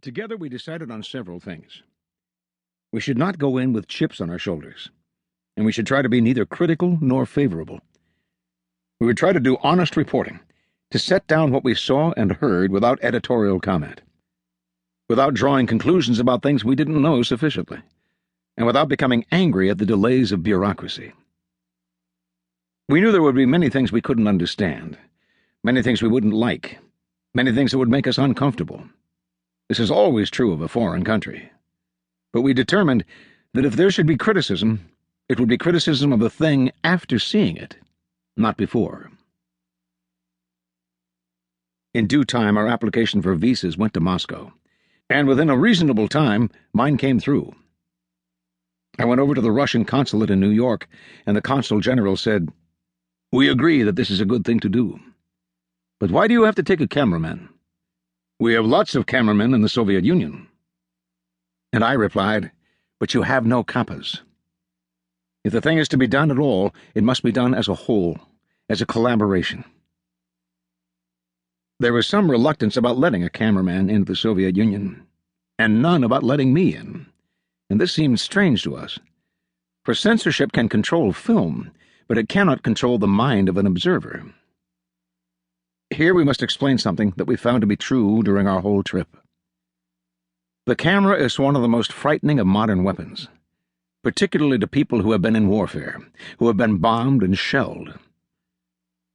Together we decided on several things. We should not go in with chips on our shoulders, and we should try to be neither critical nor favorable. We would try to do honest reporting, to set down what we saw and heard without editorial comment, without drawing conclusions about things we didn't know sufficiently, and without becoming angry at the delays of bureaucracy. We knew there would be many things we couldn't understand, many things we wouldn't like, many things that would make us uncomfortable. This is always true of a foreign country. But we determined that if there should be criticism, it would be criticism of the thing after seeing it, not before. In due time, our application for visas went to Moscow, and within a reasonable time, mine came through. I went over to the Russian consulate in New York, and the consul general said, "We agree that this is a good thing to do. But why do you have to take a cameraman? We have lots of cameramen in the Soviet Union." And I replied, "But you have no Capas. If the thing is to be done at all, it must be done as a whole, as a collaboration." There was some reluctance about letting a cameraman into the Soviet Union, and none about letting me in, and this seemed strange to us. For censorship can control film, but it cannot control the mind of an observer. Here we must explain something that we found to be true during our whole trip. The camera is one of the most frightening of modern weapons, particularly to people who have been in warfare, who have been bombed and shelled.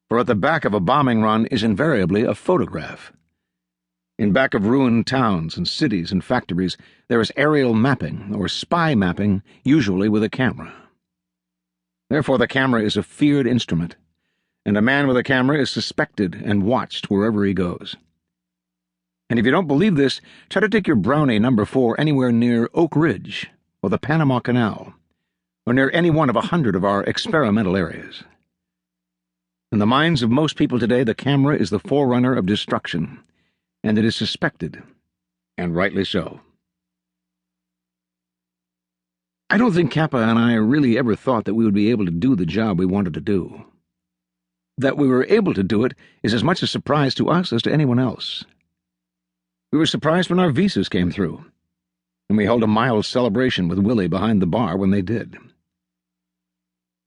For at the back of a bombing run is invariably a photograph. In back of ruined towns and cities and factories, there is aerial mapping or spy mapping, usually with a camera. Therefore the camera is a feared instrument, and a man with a camera is suspected and watched wherever he goes. And if you don't believe this, try to take your Brownie No. 4 anywhere near Oak Ridge, or the Panama Canal, or near any one of 100 of our experimental areas. In the minds of most people today, the camera is the forerunner of destruction, and it is suspected, and rightly so. I don't think Capa and I really ever thought that we would be able to do the job we wanted to do. That we were able to do it is as much a surprise to us as to anyone else. We were surprised when our visas came through, and we held a mild celebration with Willie behind the bar when they did.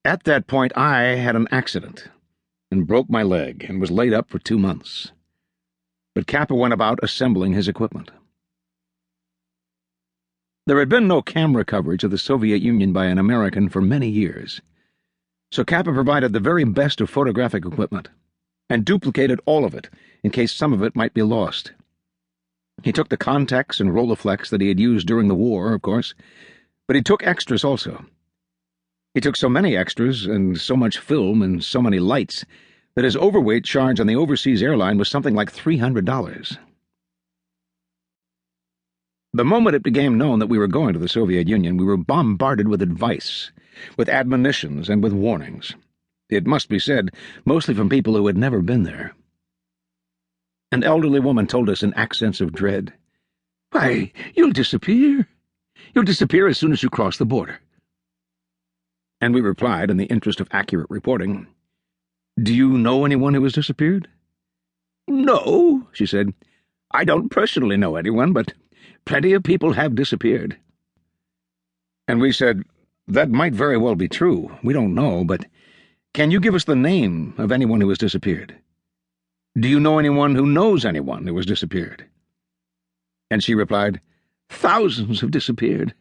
At that point, I had an accident and broke my leg and was laid up for 2 months. But Capa went about assembling his equipment. There had been no camera coverage of the Soviet Union by an American for many years, so Capa provided the very best of photographic equipment and duplicated all of it in case some of it might be lost. He took the Contex and Rolleiflex that he had used during the war, of course, but he took extras also. He took so many extras and so much film and so many lights that his overweight charge on the overseas airline was something like $300. The moment it became known that we were going to the Soviet Union, we were bombarded with advice, with admonitions, and with warnings. It must be said, mostly from people who had never been there. An elderly woman told us in accents of dread, "Why, you'll disappear. You'll disappear as soon as you cross the border." And we replied, in the interest of accurate reporting, "Do you know anyone who has disappeared?" "No," she said. "I don't personally know anyone, but plenty of people have disappeared." And we said, "That might very well be true. We don't know, but can you give us the name of anyone who has disappeared? Do you know anyone who knows anyone who has disappeared?" And she replied, "Thousands have disappeared."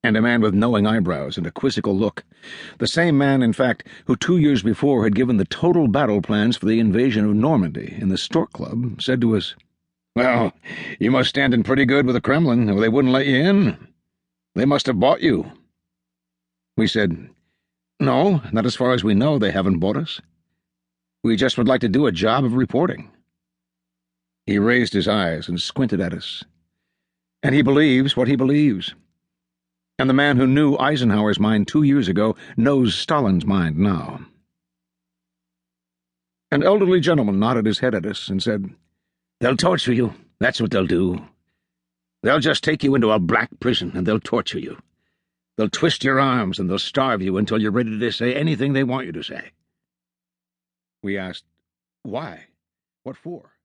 And a man with knowing eyebrows and a quizzical look, the same man, in fact, who 2 years before had given the total battle plans for the invasion of Normandy in the Stork Club, said to us, "Well, you must stand in pretty good with the Kremlin, or they wouldn't let you in. They must have bought you." We said, "No, not as far as we know. They haven't bought us. We just would like to do a job of reporting." He raised his eyes and squinted at us. And he believes what he believes. And the man who knew Eisenhower's mind 2 years ago knows Stalin's mind now. An elderly gentleman nodded his head at us and said, "They'll torture you. That's what they'll do. They'll just take you into a black prison and they'll torture you. They'll twist your arms and they'll starve you until you're ready to say anything they want you to say." We asked, "Why? What for?"